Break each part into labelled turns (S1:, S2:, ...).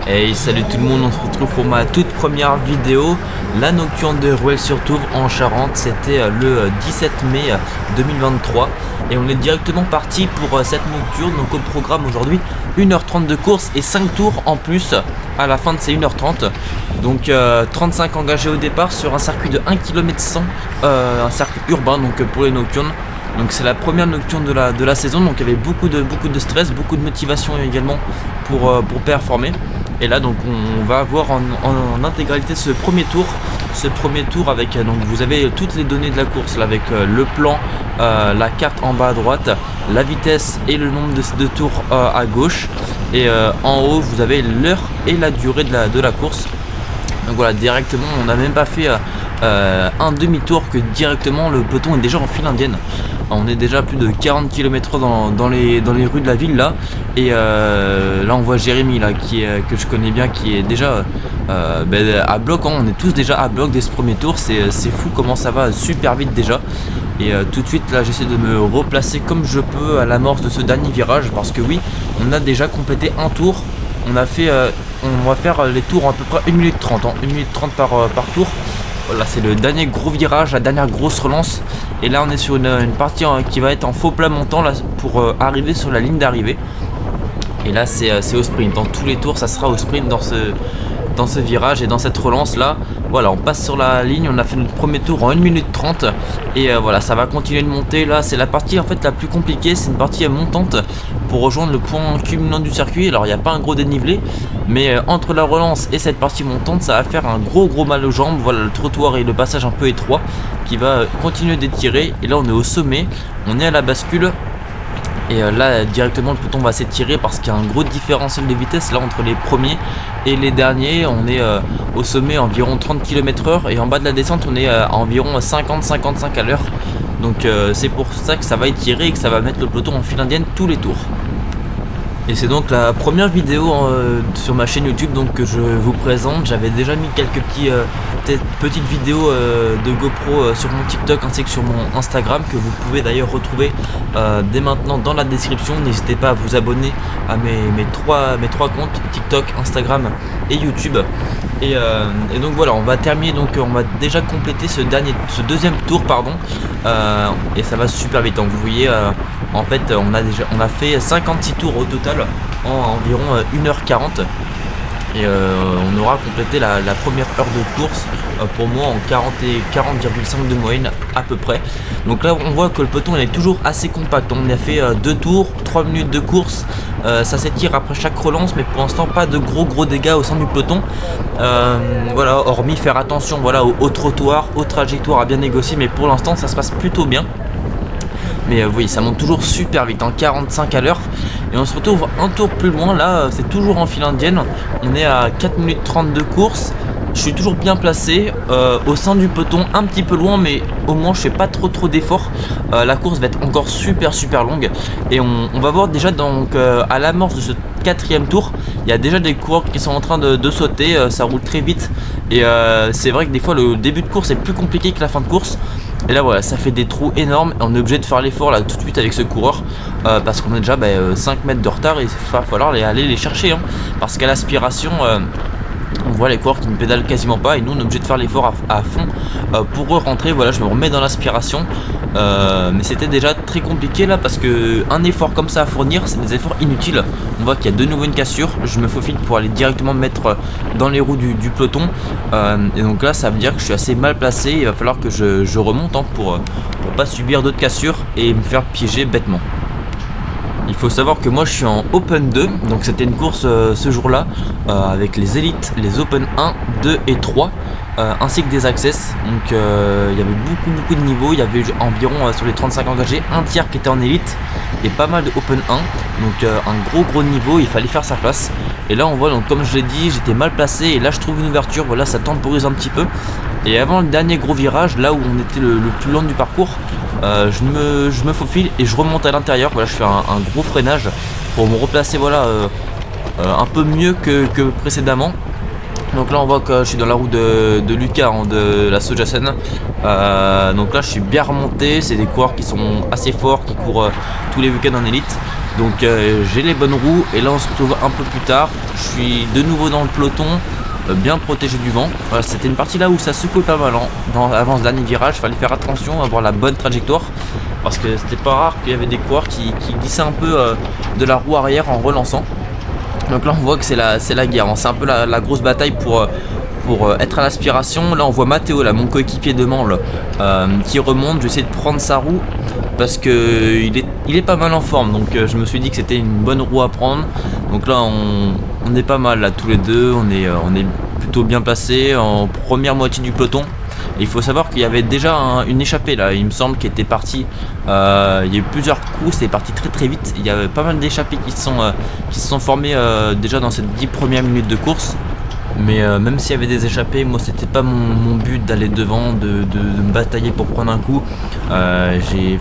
S1: Hey, salut tout le monde, on se retrouve pour ma toute première vidéo, la nocturne de Rueil-sur-Touve en Charente. C'était le 17 mai 2023 et on est directement parti pour cette nocturne. Donc au programme aujourd'hui 1h30 de course et 5 tours en plus à la fin de ces 1h30. Donc 35 engagés au départ sur un circuit de 1 km 100, un circuit urbain donc pour les nocturnes. Donc c'est la première nocturne de la saison, donc il y avait beaucoup de stress, beaucoup de motivation également pour performer. Et là donc on va avoir en intégralité ce premier tour avec donc vous avez toutes les données de la course là, avec le plan, la carte en bas à droite, la vitesse et le nombre de tours à gauche, et en haut vous avez l'heure et la durée de la course. Donc voilà, directement on n'a même pas fait un demi-tour que directement le peloton est déjà en file indienne. On est déjà à plus de 40 km/h dans les rues de la ville là. Et là on voit Jérémy là que je connais bien, qui est déjà à bloc, hein. On est tous déjà à bloc dès ce premier tour. C'est fou comment ça va super vite déjà. Et tout de suite là j'essaie de me replacer comme je peux à l'amorce de ce dernier virage, parce que oui, on a déjà complété un tour. On va faire les tours en à peu près 1 minute 30, hein, 1 minute 30 par tour. Voilà, c'est le dernier gros virage, la dernière grosse relance. Et là on est sur une partie qui va être en faux plat montant là, pour arriver sur la ligne d'arrivée. Et là c'est au sprint, dans tous les tours ça sera au sprint dans ce virage et dans cette relance là. Voilà, on passe sur la ligne, on a fait notre premier tour en 1 minute 30. Et voilà, ça va continuer de monter. Là c'est la partie en fait la plus compliquée, c'est une partie montante pour rejoindre le point culminant du circuit. Alors il n'y a pas un gros dénivelé, mais entre la relance et cette partie montante, ça va faire un gros mal aux jambes. Voilà, le trottoir et le passage un peu étroit qui va continuer d'étirer. Et là on est au sommet, on est à la bascule. Et là directement le peloton va s'étirer parce qu'il y a un gros différentiel de vitesse là entre les premiers et les derniers. On est au sommet environ 30 km/h et en bas de la descente on est à environ 50-55 à l'heure. Donc c'est pour ça que ça va étirer et que ça va mettre le peloton en file indienne tous les tours. Et c'est donc la première vidéo sur ma chaîne YouTube donc, que je vous présente. J'avais déjà mis quelques petites vidéos de GoPro sur mon TikTok ainsi que sur mon Instagram, que vous pouvez d'ailleurs retrouver dès maintenant dans la description. N'hésitez pas à vous abonner à mes trois comptes, TikTok, Instagram et YouTube. Et donc voilà, on va terminer, donc on va déjà compléter ce deuxième tour et ça va super vite, hein. Vous voyez en fait on a fait 56 tours au total en environ 1h40. Et on aura complété la première heure de course pour moi en 40,5 de moyenne à peu près. Donc là on voit que le peloton est toujours assez compact. On a fait 2 tours, 3 minutes de course. Ça s'étire après chaque relance, mais pour l'instant pas de gros dégâts au sein du peloton. Voilà, hormis faire attention au trottoir, aux trajectoires à bien négocier, mais pour l'instant ça se passe plutôt bien. Mais oui, ça monte toujours super vite, en 45 à l'heure. Et on se retrouve un tour plus loin, là c'est toujours en file indienne. On est à 4 minutes 30 de course. Je suis toujours bien placé au sein du peloton, un petit peu loin, mais au moins je fais pas trop d'efforts. La course va être encore super longue. Et on va voir déjà donc à l'amorce de ce 4e tour, il y a déjà des coureurs qui sont en train de sauter. Ça roule très vite. Et c'est vrai que des fois le début de course est plus compliqué que la fin de course. Et là voilà, ça fait des trous énormes. On est obligé de faire l'effort là tout de suite avec ce coureur parce qu'on a déjà 5 mètres de retard et il va falloir aller les chercher, hein, parce qu'à l'aspiration on voit les coureurs qui ne pédalent quasiment pas et nous on est obligé de faire l'effort à fond pour rentrer. Voilà, je me remets dans l'aspiration, mais c'était déjà très compliqué là parce que un effort comme ça à fournir, c'est des efforts inutiles. On voit qu'il y a de nouveau une cassure, je me faufile pour aller directement me mettre dans les roues du peloton, et donc là ça veut dire que je suis assez mal placé. Il va falloir que je remonte, hein, pour pas subir d'autres cassures et me faire piéger bêtement. Il faut savoir que moi je suis en Open 2, donc c'était une course ce jour-là avec les élites, les Open 1, 2 et 3, ainsi que des access. Donc il y avait beaucoup de niveaux. Il y avait environ sur les 35 engagés, un tiers qui était en élite et pas mal de Open 1. Donc un gros niveau, il fallait faire sa place. Et là on voit, donc comme je l'ai dit, j'étais mal placé et là je trouve une ouverture. Voilà, ça temporise un petit peu. Et avant le dernier gros virage, là où on était le plus long du parcours, je me faufile et je remonte à l'intérieur. Voilà, je fais un gros freinage pour me replacer, un peu mieux que précédemment. Donc là on voit que je suis dans la roue de Lucas, hein, de la Sojasen. Donc là je suis bien remonté. C'est des coureurs qui sont assez forts, qui courent tous les week-ends en élite. Donc j'ai les bonnes roues et là on se retrouve un peu plus tard. Je suis de nouveau dans le peloton, bien protégé du vent. Voilà, c'était une partie là où ça secouait pas mal avant ce dernier virage. Il fallait faire attention, avoir la bonne trajectoire, parce que c'était pas rare qu'il y avait des coureurs qui glissaient un peu de la roue arrière en relançant. Donc là on voit que c'est la guerre, hein. C'est un peu la grosse bataille pour être à l'aspiration. Là on voit Matteo, là, mon coéquipier de Mansle, qui remonte. Je vais essayer de prendre sa roue parce que il est pas mal en forme, donc je me suis dit que c'était une bonne roue à prendre. Donc là on est pas mal là tous les deux, on est plutôt bien placé en première moitié du peloton. Et il faut savoir qu'il y avait déjà une échappée là, il me semble, qui était partie. Il y a eu plusieurs coups, c'est parti très très vite. Il y avait pas mal d'échappées qui se sont formées déjà dans ces 10 premières minutes de course. Mais même s'il y avait des échappées, moi c'était pas mon but d'aller devant, de me batailler pour prendre un coup.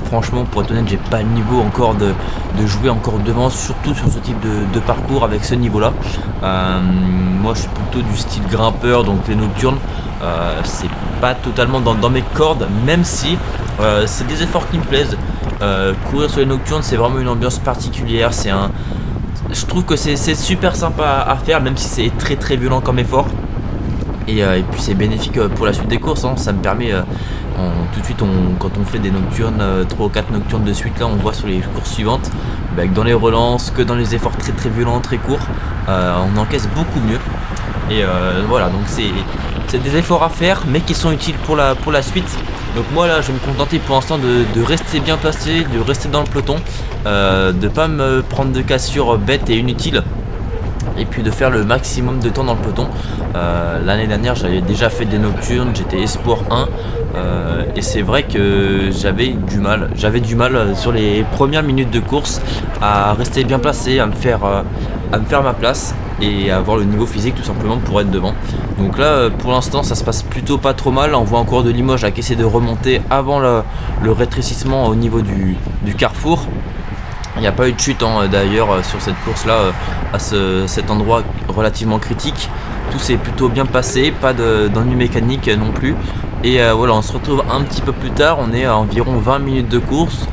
S1: Franchement, pour être honnête, j'ai pas le niveau encore de jouer encore devant, surtout sur ce type de parcours avec ce niveau là. Moi je suis plutôt du style grimpeur, donc les nocturnes c'est pas totalement dans mes cordes, même si c'est des efforts qui me plaisent. Courir sur les nocturnes, c'est vraiment une ambiance particulière. Je trouve que c'est super sympa à faire, même si c'est très très violent comme effort. Et puis c'est bénéfique pour la suite des courses, hein. Ça me permet tout de suite, quand on fait des nocturnes, 3 ou 4 nocturnes de suite, là on voit sur les courses suivantes, que dans les relances, que dans les efforts très très violents, très courts, on encaisse beaucoup mieux. Et voilà, donc c'est des efforts à faire, mais qui sont utiles pour la suite. Donc moi là je vais me contenter pour l'instant de rester bien placé, de rester dans le peloton, de pas me prendre de cassures bêtes et inutiles, et puis de faire le maximum de temps dans le peloton. L'année dernière j'avais déjà fait des nocturnes, j'étais espoir 1, et c'est vrai que j'avais du mal sur les premières minutes de course à rester bien placé, à me faire ma place et avoir le niveau physique tout simplement pour être devant. Donc là pour l'instant ça se passe plutôt pas trop mal. On voit encore de Limoges là, qui essaie de remonter avant le rétrécissement au niveau du carrefour. Il n'y a pas eu de chute d'ailleurs sur cette course là, à cet endroit relativement critique. Tout s'est plutôt bien passé, pas d'ennui mécanique non plus. Et voilà, on se retrouve un petit peu plus tard, on est à environ 20 minutes de course.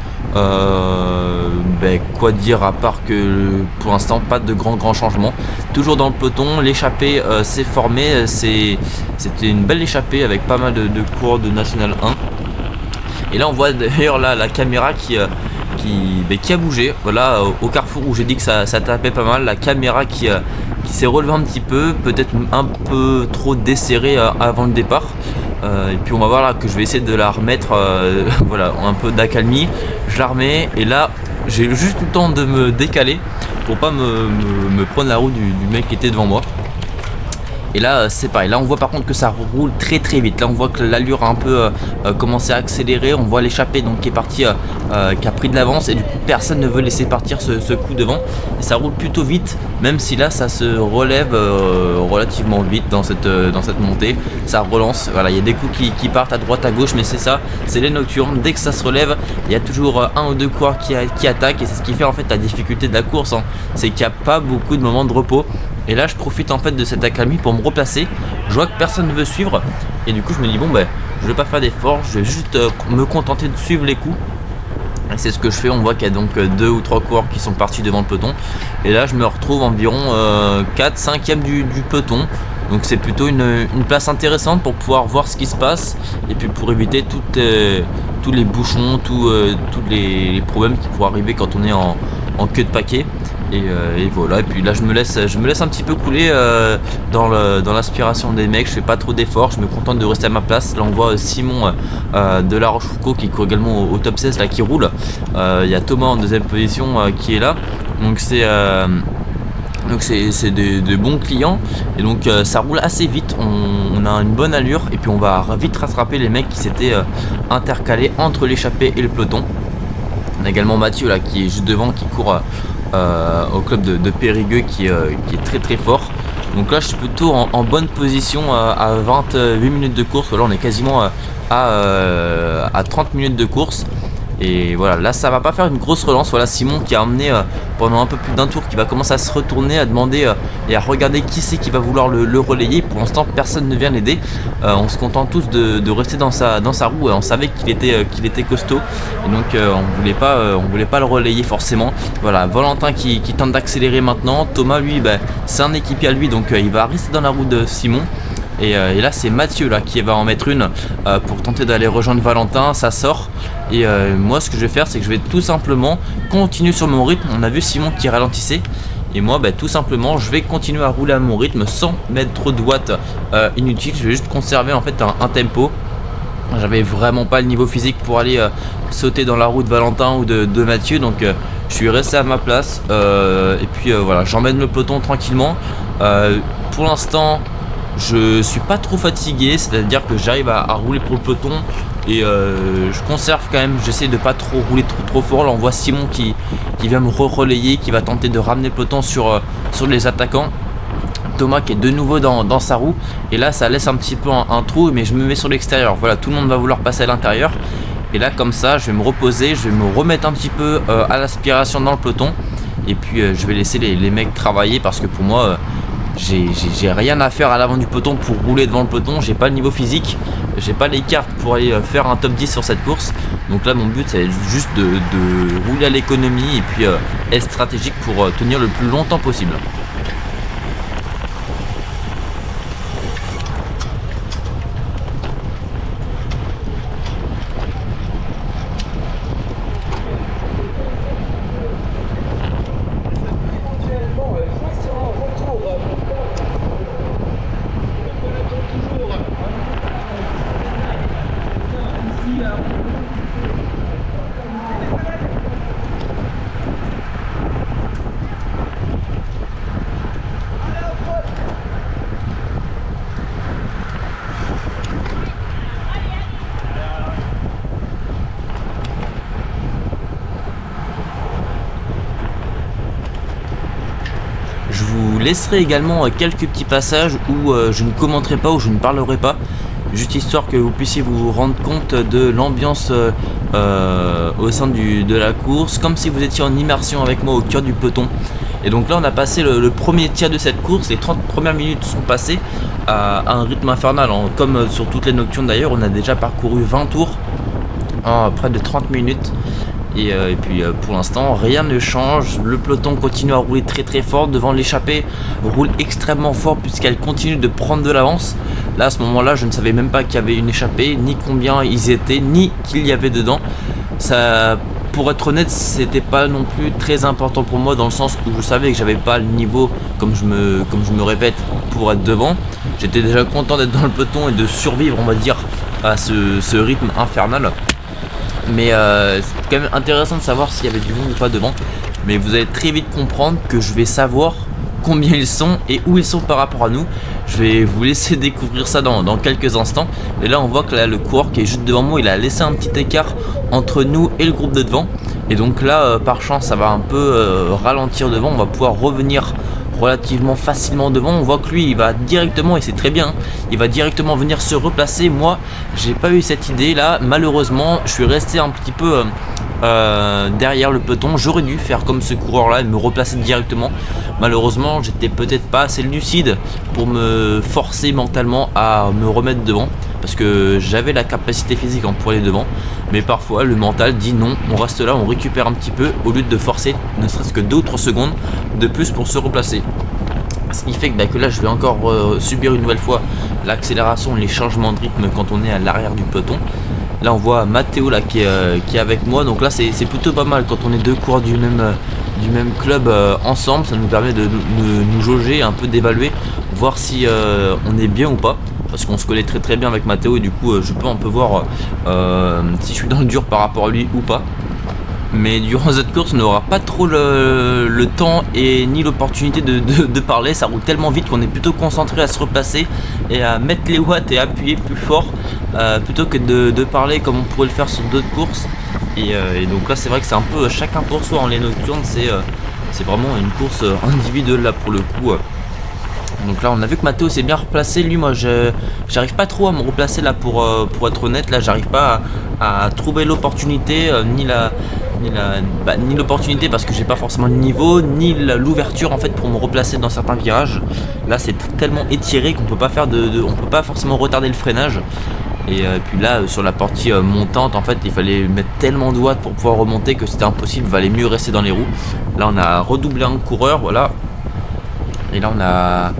S1: Quoi dire, à part que pour l'instant pas de grands changements, toujours dans le peloton. L'échappée s'est formée, c'était une belle échappée avec pas mal de coureurs de National 1. Et là on voit d'ailleurs là la caméra qui a bougé, voilà, au carrefour où j'ai dit que ça tapait pas mal, la caméra qui s'est relevée un petit peu, peut-être un peu trop desserrée avant le départ. Et puis on va voir là que je vais essayer de la remettre, voilà, un peu d'accalmie. Je la remets et là j'ai juste le temps de me décaler pour pas me prendre la roue du mec qui était devant moi. Et là c'est pareil, là on voit par contre que ça roule très très vite. Là on voit que l'allure a un peu commencé à accélérer. On voit l'échappée donc qui est partie, qui a pris de l'avance, et du coup personne ne veut laisser partir ce coup devant. Et ça roule plutôt vite, même si là ça se relève relativement vite dans cette montée. Ça relance, voilà, il y a des coups qui partent à droite à gauche, mais c'est ça, c'est les nocturnes. Dès que ça se relève, il y a toujours un ou deux coureurs qui attaquent, et c'est ce qui fait en fait la difficulté de la course, hein. C'est qu'il n'y a pas beaucoup de moments de repos. Et là je profite en fait de cette accalmie pour me replacer. Je vois que personne ne veut suivre, et du coup je me dis je vais pas faire d'effort, je vais juste me contenter de suivre les coups. Et c'est ce que je fais. On voit qu'il y a donc 2 ou 3 coureurs qui sont partis devant le peloton, et là je me retrouve environ 4/5e du peloton. Donc c'est plutôt une place intéressante pour pouvoir voir ce qui se passe, et puis pour éviter tous les bouchons, tous les problèmes qui pourraient arriver quand on est en queue de paquet. Et voilà, et puis là je me laisse un petit peu couler dans l'aspiration des mecs. Je fais pas trop d'efforts, je me contente de rester à ma place. Là on voit Simon de La Rochefoucauld qui court également au top 16 là, qui roule. Il y a Thomas en deuxième position qui est là. Donc c'est des bons clients, et donc ça roule assez vite, on a une bonne allure, et puis on va vite rattraper les mecs qui s'étaient intercalés entre l'échappée et le peloton. On a également Mathieu là qui est juste devant, qui court au club de Périgueux, qui est très très fort. Donc là je suis plutôt en bonne position à 28 minutes de course. Là on est quasiment à 30 minutes de course. Et voilà, là ça va pas faire une grosse relance. Voilà Simon qui a emmené pendant un peu plus d'un tour, qui va commencer à se retourner, à demander et à regarder qui c'est qui va vouloir le relayer. Pour l'instant personne ne vient l'aider, on se contente tous de rester dans sa roue. On savait qu'il était costaud et donc on voulait pas le relayer forcément. Voilà, Valentin qui tente d'accélérer maintenant. Thomas lui c'est un équipier à lui, donc il va rester dans la roue de Simon. Et là c'est Mathieu là qui va en mettre une pour tenter d'aller rejoindre Valentin. Ça sort et moi ce que je vais faire, c'est que je vais tout simplement continuer sur mon rythme. On a vu Simon qui ralentissait et moi tout simplement je vais continuer à rouler à mon rythme sans mettre trop de watts inutiles. Je vais juste conserver en fait un tempo. J'avais vraiment pas le niveau physique pour aller sauter dans la roue de Valentin ou de Mathieu, donc je suis resté à ma place et puis voilà, j'emmène le peloton tranquillement. Pour l'instant je suis pas trop fatigué, c'est-à-dire que j'arrive à rouler pour le peloton et je conserve quand même, j'essaie de pas trop rouler trop fort. Là on voit Simon qui vient me relayer, qui va tenter de ramener le peloton sur les attaquants. Thomas qui est de nouveau dans sa roue et là ça laisse un petit peu un trou, mais je me mets sur l'extérieur. Voilà, tout le monde va vouloir passer à l'intérieur et là comme ça je vais me reposer, je vais me remettre un petit peu à l'aspiration dans le peloton et puis je vais laisser les mecs travailler parce que pour moi j'ai rien à faire à l'avant du peloton pour rouler devant le peloton. J'ai pas le niveau physique, j'ai pas les cartes pour aller faire un top 10 sur cette course. Donc là mon but c'est juste de rouler à l'économie et puis être stratégique pour tenir le plus longtemps possible. Je vous laisserai également quelques petits passages où je ne commenterai pas, où je ne parlerai pas, juste histoire que vous puissiez vous rendre compte de l'ambiance au sein de la course, comme si vous étiez en immersion avec moi au cœur du peloton. Et donc là on a passé le premier tiers de cette course, les 30 premières minutes sont passées à un rythme infernal, comme sur toutes les nocturnes d'ailleurs. On a déjà parcouru 20 tours en près de 30 minutes. Et puis pour l'instant rien ne change, le peloton continue à rouler très très fort devant l'échappée, roule extrêmement fort puisqu'elle continue de prendre de l'avance. Là à ce moment là je ne savais même pas qu'il y avait une échappée, ni combien ils étaient, ni qu'il y avait dedans. Ça, pour être honnête, c'était pas non plus très important pour moi dans le sens où je savais que j'avais pas le niveau, comme je me répète, pour être devant. J'étais déjà content d'être dans le peloton et de survivre on va dire à ce rythme infernal. Mais c'est quand même intéressant de savoir s'il y avait du monde ou pas devant. Mais vous allez très vite comprendre que je vais savoir combien ils sont et où ils sont par rapport à nous. Je vais vous laisser découvrir ça dans quelques instants. Et là on voit que là, le coureur qui est juste devant moi, il a laissé un petit écart entre nous et le groupe de devant. Et donc là par chance ça va un peu ralentir devant. On va pouvoir revenir relativement facilement devant. On voit que lui il va directement, et c'est très bien, il va directement venir se replacer. Moi j'ai pas eu cette idée là, malheureusement je suis resté un petit peu derrière le peloton. J'aurais dû faire comme ce coureur là et me replacer directement. Malheureusement j'étais peut-être pas assez lucide pour me forcer mentalement à me remettre devant, parce que j'avais la capacité physique pour aller devant, mais parfois le mental dit non, on reste là, on récupère un petit peu au lieu de forcer ne serait-ce que 2 ou 3 secondes de plus pour se replacer. Ce qui fait que là je vais encore subir une nouvelle fois l'accélération, les changements de rythme quand on est à l'arrière du peloton. Là on voit Mathéo là qui est avec moi, donc là c'est plutôt pas mal quand on est deux coureurs du même club ensemble. Ça nous permet de nous jauger, un peu d'évaluer, voir si on est bien ou pas, parce qu'on se connaît très très bien avec Mathéo et du coup je peux un peu voir si je suis dans le dur par rapport à lui ou pas. Mais durant cette course on n'aura pas trop le temps et ni l'opportunité de parler. Ça roule tellement vite qu'on est plutôt concentré à se replacer et à mettre les watts et appuyer plus fort plutôt que de parler comme on pourrait le faire sur d'autres courses. Et donc là c'est vrai que c'est un peu chacun pour soi en les nocturnes. C'est vraiment une course individuelle là pour le coup. Donc là on a vu que Mathéo s'est bien replacé. Lui moi j'arrive pas trop à me replacer là pour être honnête. Là j'arrive pas à trouver l'opportunité ni l'opportunité parce que j'ai pas forcément le niveau ni l'ouverture en fait pour me replacer dans certains virages. Là c'est tellement étiré qu'on peut pas faire on peut pas forcément retarder le freinage. Et puis là sur la partie montante en fait il fallait mettre tellement de watts pour pouvoir remonter que c'était impossible, il valait mieux rester dans les roues. Là on a redoublé un coureur, voilà. Et là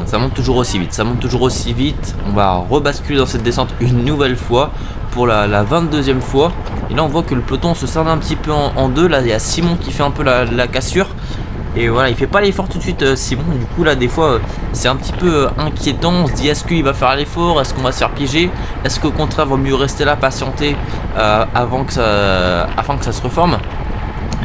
S1: ça monte toujours aussi vite, on va rebasculer dans cette descente une nouvelle fois pour la 22e fois. Et là on voit que le peloton se scinde un petit peu en deux. Là il y a Simon qui fait un peu la cassure. Et voilà, il fait pas l'effort tout de suite Simon. Du coup là des fois c'est un petit peu inquiétant. On se dit est-ce qu'il va faire l'effort, est-ce qu'on va se faire piéger, est-ce qu'au contraire vaut mieux rester là, patienter afin que ça se reforme.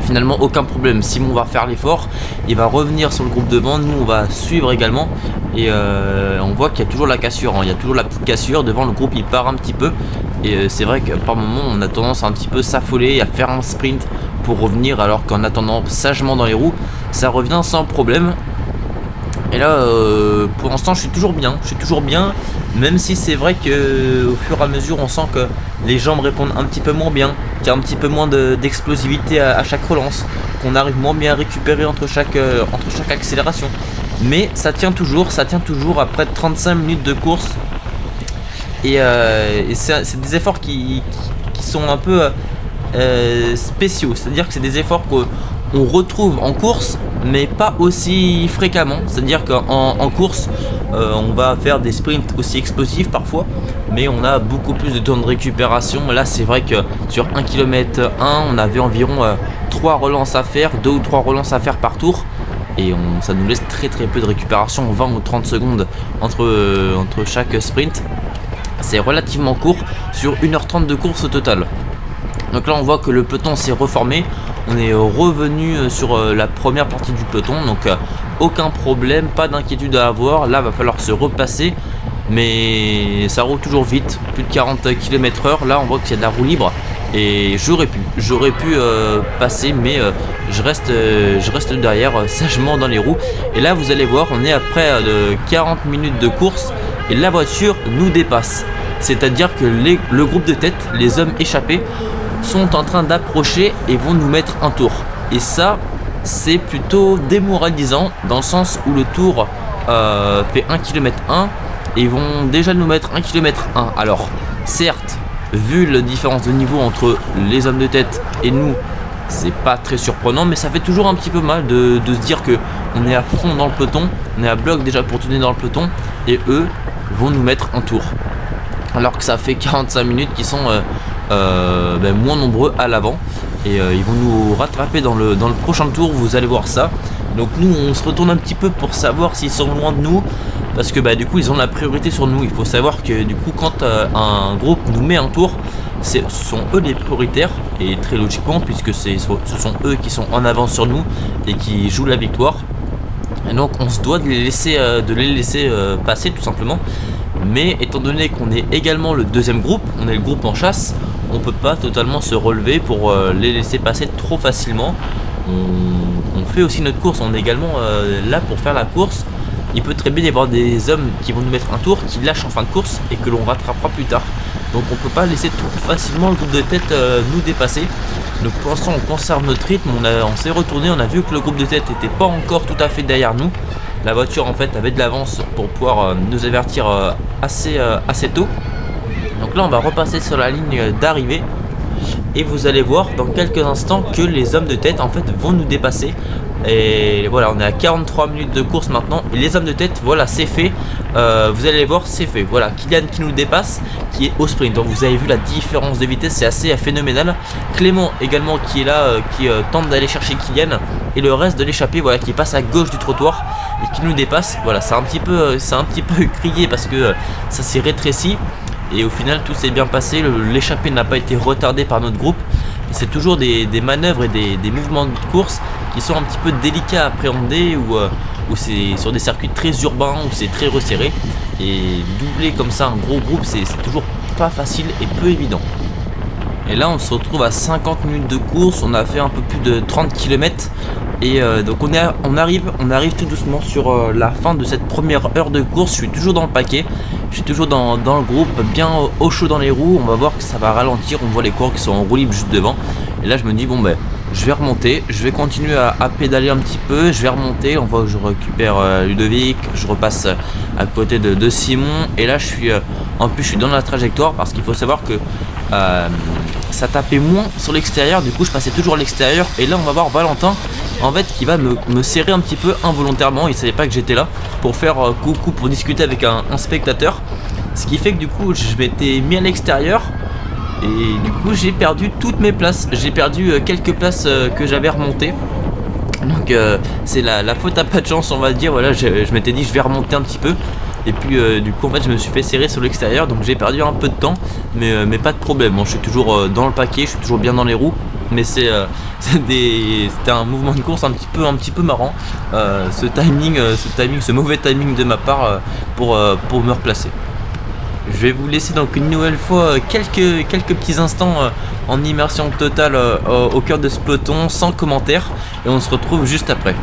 S1: Finalement aucun problème, Simon va faire l'effort, il va revenir sur le groupe devant, nous on va suivre également. Et on voit qu'il y a toujours la cassure, il y a toujours la petite cassure devant, le groupe il part un petit peu. Et c'est vrai que par moment on a tendance à un petit peu s'affoler, à faire un sprint pour revenir, alors qu'en attendant sagement dans les roues ça revient sans problème. Et là pour l'instant je suis toujours bien, même si c'est vrai que au fur et à mesure on sent que les jambes répondent un petit peu moins bien, qu'il y a un petit peu moins d'explosivité à chaque relance, qu'on arrive moins bien à récupérer entre chaque accélération. Mais ça tient toujours après 35 minutes de course. Et c'est des efforts qui sont un peu spéciaux, c'est-à-dire que c'est des efforts qu'on retrouve en course mais pas aussi fréquemment. C'est-à-dire qu'en course on va faire des sprints aussi explosifs parfois, mais on a beaucoup plus de temps de récupération. Là c'est vrai que sur 1 km 1 on avait environ 3 relances à faire, 2 ou 3 relances à faire par tour. Et ça nous laisse très peu de récupération, 20 ou 30 secondes entre chaque sprint. C'est relativement court sur 1h30 de course au total. Donc là on voit que le peloton s'est reformé. On est revenu sur la première partie du peloton. Donc aucun problème, pas d'inquiétude à avoir. Là va falloir se repasser. Mais ça roule toujours vite, plus de 40 km/h. Là on voit qu'il y a de la roue libre. Et j'aurais pu passer, mais je reste derrière sagement dans les roues. Et là vous allez voir, on est à près de 40 minutes de course et la voiture nous dépasse. C'est-à-dire que le groupe de tête, les hommes échappés, sont en train d'approcher et vont nous mettre un tour. Et ça, c'est plutôt démoralisant dans le sens où le tour fait 1 km 1 et ils vont déjà nous mettre 1 km 1. Alors, certes, vu la différence de niveau entre les hommes de tête et nous, c'est pas très surprenant, mais ça fait toujours un petit peu mal de se dire que on est à fond dans le peloton, on est à bloc déjà pour tourner dans le peloton, et eux vont nous mettre un tour. Alors que ça fait 45 minutes qu'ils sont moins nombreux à l'avant, et ils vont nous rattraper dans le prochain tour, vous allez voir ça. Donc nous on se retourne un petit peu pour savoir s'ils sont loin de nous, parce que du coup ils ont la priorité sur nous. Il faut savoir que du coup quand un groupe nous met un tour, ce sont eux les prioritaires, et très logiquement puisque ce sont eux qui sont en avance sur nous et qui jouent la victoire. Et donc on se doit de les laisser passer tout simplement. Mais étant donné qu'on est également le deuxième groupe, on est le groupe en chasse, on peut pas totalement se relever pour les laisser passer trop facilement. On fait aussi notre course, on est également là pour faire la course. Il peut très bien y avoir des hommes qui vont nous mettre un tour, qui lâchent en fin de course et que l'on rattrapera plus tard. Donc on peut pas laisser trop facilement le groupe de tête nous dépasser. Donc pour l'instant on conserve notre rythme, on s'est retourné, on a vu que le groupe de tête n'était pas encore tout à fait derrière nous. La voiture en fait avait de l'avance pour pouvoir nous avertir assez tôt. Donc là on va repasser sur la ligne d'arrivée. Et vous allez voir dans quelques instants que les hommes de tête en fait vont nous dépasser. Et voilà, on est à 43 minutes de course maintenant. Et les hommes de tête, voilà, c'est fait. Vous allez voir, c'est fait. Voilà, Kylian qui nous dépasse, qui est au sprint. Donc vous avez vu la différence de vitesse, c'est assez phénoménal. Clément également qui est là, qui tente d'aller chercher Kylian. Et le reste de l'échappée, voilà, qui passe à gauche du trottoir et qui nous dépasse. Voilà, c'est un petit peu crié parce que ça s'est rétréci. Et au final tout s'est bien passé, l'échappée n'a pas été retardée par notre groupe. C'est toujours des manœuvres et des mouvements de course qui sont un petit peu délicats à appréhender, où c'est sur des circuits très urbains, où c'est très resserré. Et doubler comme ça un gros groupe, c'est toujours pas facile et peu évident. Et là on se retrouve à 50 minutes de course, on a fait un peu plus de 30 km. Et donc on arrive tout doucement sur la fin de cette première heure de course. Je suis toujours dans le paquet, je suis toujours dans le groupe, bien au chaud dans les roues. On va voir que ça va ralentir, on voit les coureurs qui sont en roue libre juste devant. Et là je me dis bon ben je vais remonter, je vais continuer à pédaler un petit peu, je vais remonter. On voit que je récupère Ludovic, je repasse à côté de Simon. Et là je suis en plus je suis dans la trajectoire parce qu'il faut savoir que ça tapait moins sur l'extérieur, du coup je passais toujours à l'extérieur. Et là on va voir Valentin en fait qui va me serrer un petit peu involontairement. Il savait pas que j'étais là pour faire coucou, pour discuter avec un spectateur, ce qui fait que du coup je m'étais mis à l'extérieur et du coup j'ai perdu toutes mes places. J'ai perdu quelques places que j'avais remontées. Donc c'est la faute à pas de chance, on va dire. Voilà, je m'étais dit je vais remonter un petit peu. Et puis du coup en fait je me suis fait serrer sur l'extérieur, donc j'ai perdu un peu de temps, mais pas de problème. Bon, je suis toujours dans le paquet, je suis toujours bien dans les roues, mais c'était un mouvement de course un petit peu marrant. Ce mauvais timing de ma part pour me replacer. Je vais vous laisser donc une nouvelle fois quelques petits instants en immersion totale au cœur de ce peloton, sans commentaire, et on se retrouve juste après.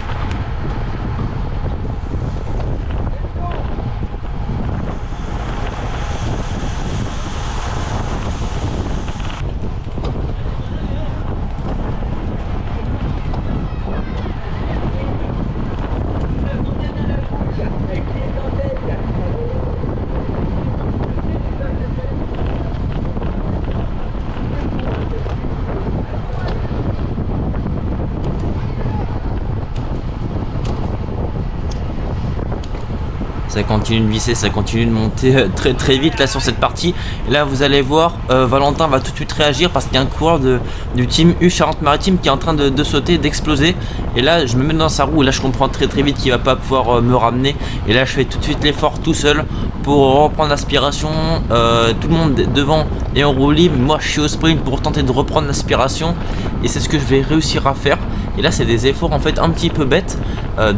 S1: Ça continue de visser, ça continue de monter très très vite là sur cette partie. Et là vous allez voir, Valentin va tout de suite réagir parce qu'il y a un coureur du team U Charente-Maritime qui est en train de sauter, d'exploser. Et là je me mets dans sa roue et là je comprends très vite qu'il va pas pouvoir me ramener. Et là je fais tout de suite l'effort tout seul pour reprendre l'aspiration. Tout le monde devant est en roue libre, moi je suis au sprint pour tenter de reprendre l'aspiration. Et c'est ce que je vais réussir à faire. Et là c'est des efforts en fait un petit peu bêtes.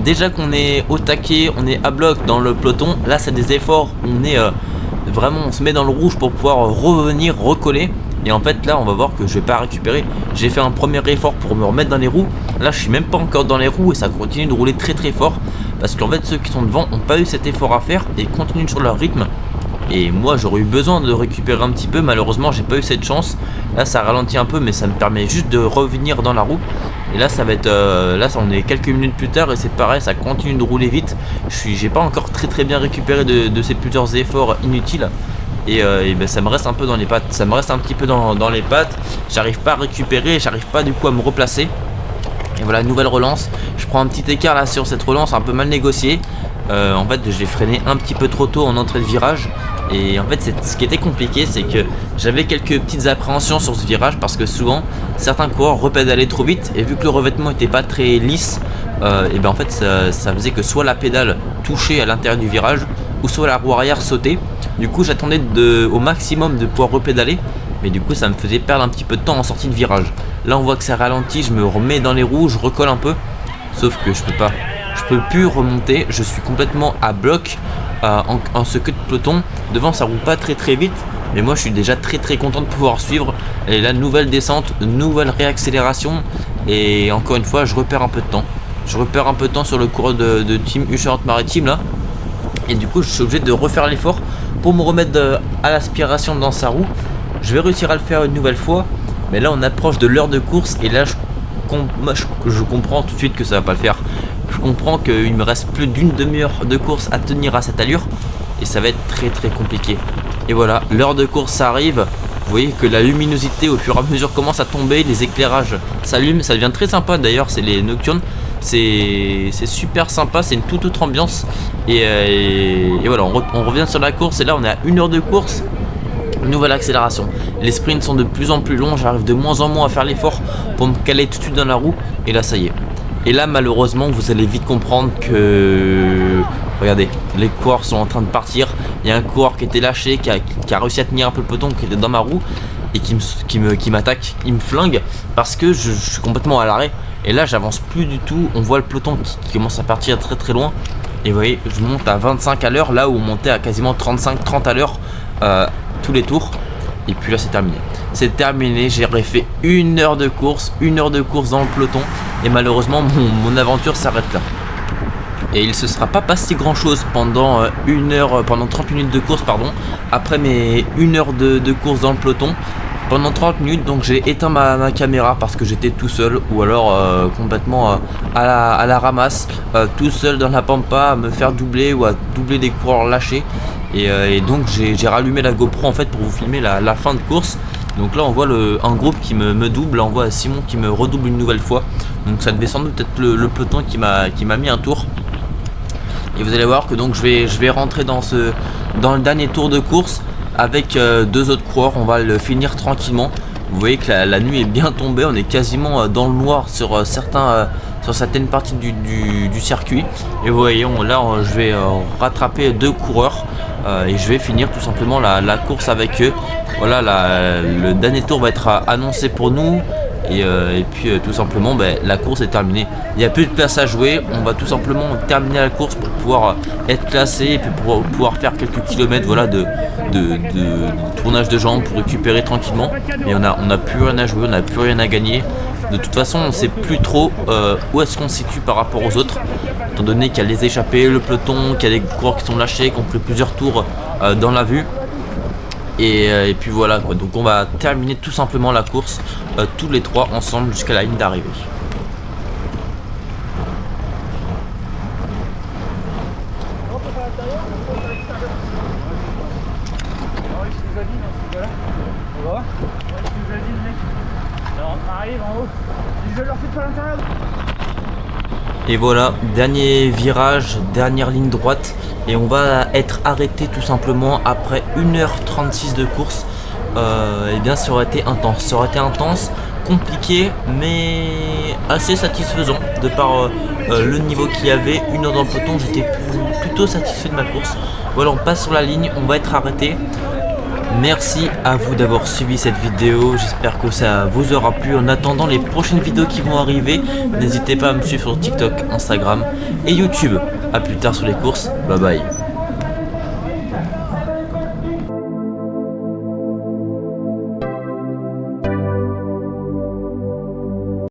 S1: Déjà qu'on est au taquet, on est à bloc dans le peloton. Là c'est des efforts où on est vraiment, on se met dans le rouge pour pouvoir revenir, recoller. Et en fait là on va voir que je vais pas récupérer. J'ai fait un premier effort pour me remettre dans les roues. Là je suis même pas encore dans les roues et ça continue de rouler très fort. Parce qu'en fait ceux qui sont devant n'ont pas eu cet effort à faire et continuent sur leur rythme. Et moi j'aurais eu besoin de récupérer un petit peu, malheureusement j'ai pas eu cette chance. Là ça ralentit un peu mais ça me permet juste de revenir dans la roue. Et là ça va être là on est quelques minutes plus tard et c'est pareil, ça continue de rouler vite. J'ai pas encore très bien récupéré de ces plusieurs efforts inutiles. Et ben, ça me reste un peu dans les pattes, ça me reste un petit peu dans les pattes. J'arrive pas à récupérer, j'arrive pas du coup à me replacer. Et voilà, nouvelle relance. Je prends un petit écart là sur cette relance un peu mal négociée. En fait j'ai freiné un petit peu trop tôt en entrée de virage. Et en fait ce qui était compliqué, c'est que j'avais quelques petites appréhensions sur ce virage parce que souvent certains coureurs repédalaient trop vite. Et vu que le revêtement était pas très lisse, et ben en fait ça faisait que soit la pédale touchait à l'intérieur du virage ou soit la roue arrière sautait. Du coup j'attendais au maximum de pouvoir repédaler, mais du coup ça me faisait perdre un petit peu de temps en sortie de virage. Là on voit que ça ralentit, je me remets dans les roues, je recolle un peu, sauf que je peux plus remonter, je suis complètement à bloc en ce queue de peloton. Devant ça roule pas très vite, mais moi je suis déjà très content de pouvoir suivre. Et là nouvelle descente, nouvelle réaccélération, et encore une fois je repère un peu de temps. Je repère un peu de temps sur le coureur de Team U Charente-Maritime là. Et du coup je suis obligé de refaire l'effort pour me remettre à l'aspiration dans sa roue. Je vais réussir à le faire une nouvelle fois, mais là on approche de l'heure de course et là je comprends tout de suite que ça va pas le faire. Je comprends qu'il me reste plus d'une demi-heure de course à tenir à cette allure et ça va être très compliqué. Et voilà, l'heure de course arrive. Vous voyez que la luminosité au fur et à mesure commence à tomber, les éclairages s'allument, ça devient très sympa d'ailleurs, c'est les nocturnes. C'est super sympa, c'est une toute autre ambiance. Et voilà, on revient sur la course et là on est à une heure de course. Nouvelle accélération. Les sprints sont de plus en plus longs, j'arrive de moins en moins à faire l'effort pour me caler tout de suite dans la roue. Et là ça y est. Et là malheureusement vous allez vite comprendre que... Regardez, les coureurs sont en train de partir. Il y a un coureur qui était lâché, qui a réussi à tenir un peu le peloton, qui était dans ma roue et qui m'attaque, il me flingue parce que je suis complètement à l'arrêt. Et là j'avance plus du tout, on voit le peloton qui commence à partir très loin. Et vous voyez, je monte à 25 à l'heure, là où on montait à quasiment 35-30 à l'heure tous les tours. Et puis là c'est terminé. C'est terminé, j'ai refait une heure de course dans le peloton. et malheureusement mon aventure s'arrête là. Et il se sera pas passé grand chose pendant pendant 30 minutes de course pardon, après mes 1 heure de course dans le peloton. Pendant 30 minutes donc j'ai éteint ma caméra parce que j'étais tout seul, ou alors complètement à la ramasse, tout seul dans la pampa, à me faire doubler ou à doubler des coureurs lâchés. Et donc j'ai rallumé la GoPro en fait pour vous filmer la fin de course. Donc là on voit un groupe qui me double, on voit Simon qui me redouble une nouvelle fois. Donc ça devait sans doute être le peloton qui m'a mis un tour. Et vous allez voir que donc je vais rentrer dans le dernier tour de course avec 2 autres coureurs. On va le finir tranquillement. Vous voyez que la nuit est bien tombée, on est quasiment dans le noir sur certaines parties du circuit. Et vous voyez, là je vais rattraper 2 coureurs et je vais finir tout simplement la course avec eux. Voilà, le dernier tour va être annoncé pour nous. Et puis tout simplement la course est terminée. Il n'y a plus de place à jouer. On va tout simplement terminer la course pour pouvoir être classé et puis pour pouvoir faire quelques kilomètres, voilà, de tournage de jambes pour récupérer tranquillement. Mais on a plus rien à jouer, on n'a plus rien à gagner. De toute façon on ne sait plus trop où est-ce qu'on se situe par rapport aux autres, étant donné qu'il y a les échappés, le peloton, qu'il y a des coureurs qui sont lâchés, qui ont pris plusieurs tours dans la vue. Et puis voilà quoi, donc on va terminer tout simplement la course tous les 3 ensemble jusqu'à la ligne d'arrivée. Et voilà, dernier virage, dernière ligne droite, et on va être arrêté tout simplement après 1h36 de course. Et bien ça aurait été intense, compliqué, mais assez satisfaisant de par le niveau qu'il y avait. 1 heure dans le peloton, j'étais plutôt satisfait de ma course. Voilà, on passe sur la ligne, on va être arrêté. Merci à vous d'avoir suivi cette vidéo, j'espère que ça vous aura plu. En attendant les prochaines vidéos qui vont arriver, n'hésitez pas à me suivre sur TikTok, Instagram et YouTube. A plus tard sur les courses, bye bye.